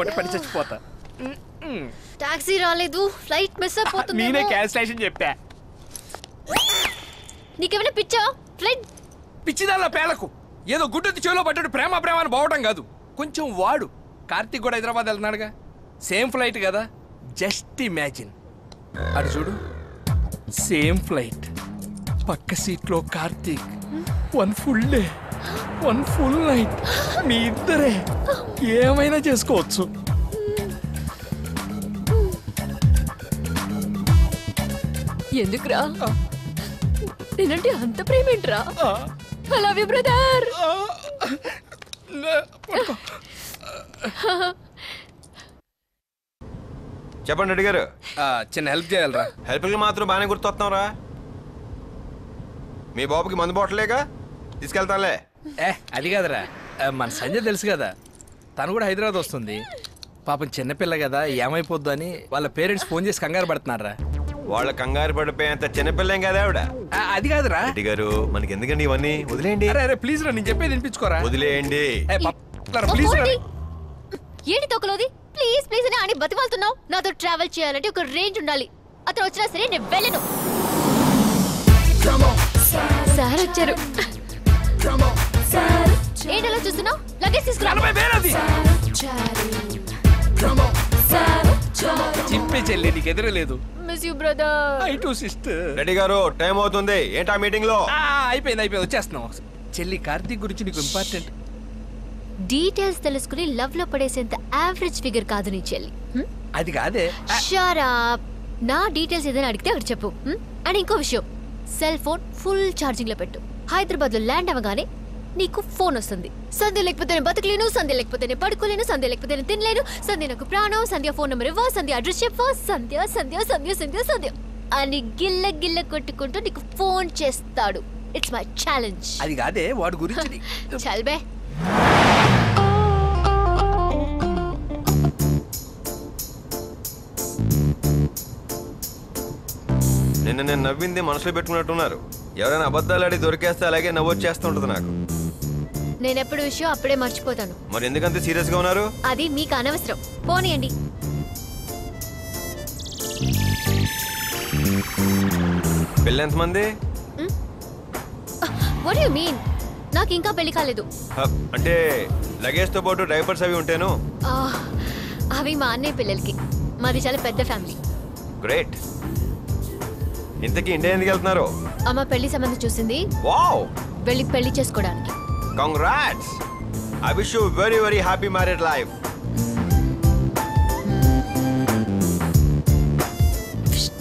ఒకటి పడి చచ్చిపోతా. టాక్సీ రాలేదు, ఫ్లైట్ మిస్ అయిపోతుంది. నేనే క్యాన్సిలేషన్ చెప్పా. నీకేమైనా పిచ్చా? ఫ్లైట్ పిచ్చిదాల్లా పేలకు ఏదో గుడ్డెత్తి చెవిలో పడ్డాడు ప్రేమ ప్రేమ అని పోవటం కాదు. కొంచెం వాడు కార్తీక్ కూడా హైదరాబాద్ వెళ్తున్నాడుగా, సేమ్ ఫ్లైట్ కదా. జస్ట్ ఇమాజిన్, అటు చూడు, సేమ్ ఫ్లైట్, పక్క సీట్లో Karthik, 1 full day 1 full night, మీ ఇద్దరే ఏమైనా చేసుకోవచ్చు. ఎందుకురా నేనంటే అంత ప్రేమేంట్రా? I love you brother. చెప్పండి రెడ్డి గారు. చిన్న హెల్ప్ చేయాలరా. హెల్ప్కి మాత్రం బాగానే గుర్తొస్తున్నావురా. మీ బాబుకి మందు బాటలేగా, తీసుకెళ్తానులే. అది కాదురా, మన సంజయ్ తెలుసు కదా, తను కూడా హైదరాబాద్ వస్తుంది. పాపం చిన్నపిల్ల కదా, ఏమైపోద్దు అని వాళ్ళ పేరెంట్స్ ఫోన్ చేసి కంగారు పడుతున్నారా. వాళ్ళ కంగారు పడిపోయేంత చిన్నపిల్లేం కదా ఆవిడ. అది కాదురా రెడ్డి గారు, మనకి ఎందుకండి ఇవన్నీ, వదిలేయండి. అరే ప్లీజ్ రా, నేను చెప్పేది వినిపించుకోరా. వదిలేయండి ప్లీజ్. ఏంటి తొక్కలోది? ప్లీజ్ ప్లీజ్ అని అని బతిమాలుతున్నావు. నాతో ట్రావెల్ చేయాలంటే ఒక రేంజ్ ఉండాలి. అతను వచ్చినా సరే నేను వెళ్ళను. సార్ వచ్చారు. ఏంటలా చూస్తున్నావు? లగేజ్ తీసుకురా. చెప్పే చెల్లి, నీకు ఎదురలేదు. Miss you brother. I too sister. Reddy గారు, టైం అవుతుంది. ఏంటా మీటింగ్ లో? అయిపోయింది వచ్చేస్తున్నాం. చెల్లి, కార్తీక్ గురించి నీకు ఇంపార్టెంట్ డీటెయిల్స్ తెలుసుకుని లవ్ లో పడేసేంత యావరేజ్ ఫిగర్ కాదు నీ చెల్లి. అది కాదే. Shut up. నా డీటెయిల్స్ ఏదైనా అడిగితే అక్కడ చెప్పు. అండ్ ఇంకో విషయం, సెల్ ఫోన్ ఫుల్ ఛార్జింగ్ లో పెట్టు. హైదరాబాద్ లో ల్యాండ్ అవ్వగానే నీకు ఫోన్ వస్తుంది. సంధ్య లేకపోతే నేను బతకలేను, సంధ్య లేకపోతే నేను పడుకోలేను, సంధ్య లేకపోతే నేను తినలేను, సంధ్య నాకు ప్రాణం, సంధ్య ఫోన్ నెంబర్ ఇవ్వ, సంధ్య అడ్రస్ చెప్పు, సంధ్య సంధ్య సంధ్య సంధ్య సంధ్య అని గిల్ల గిల్ల కొట్టుకుంటూ నీకు ఫోన్ చేస్తాడు. It's my challenge. అది కాదే, వాడి గురించి. చల్బే. నిన్న నేను నవ్వింది మనసులో పెట్టుకున్నట్టున్నారు. ఎవరైనా అబద్ధాలు ఆడి దొరికేస్తే అలాగే నవ్వొచ్చేస్తుంటది నాకు. నేనెప్పుడు విషయం అప్పుడే మర్చిపోతాను. మరి ఎందుకంత సీరియస్ గా ఉన్నారు? అది మీకు అనవసరం. పోనీయండి. పెళ్ళి ఎంతమంది? What you mean? నాకు ఇంకా పెళ్లి కాలేదు. అంటే లగేజ్ తో పాటు డైపర్స్ అవి ఉంటేను. అవి మా అన్నయ్య పిల్లలకి. మాది చాలా పెద్ద ఫ్యామిలీ. గ్రేట్. ఇంతకీ ఇండియా ఎందుకు వెళ్తున్నారు? అమ్మ పెళ్లి సంబంధం చూసింది. వావ్. వెళ్ళి పెళ్లి చేసుకోవడానికి. Congrats. I wish you very very happy married life.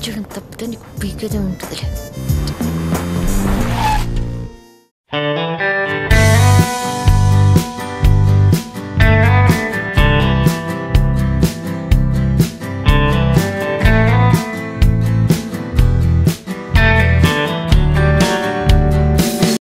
చూడండి, తప్పితే నీకు పీకేదే ఉంటుంది.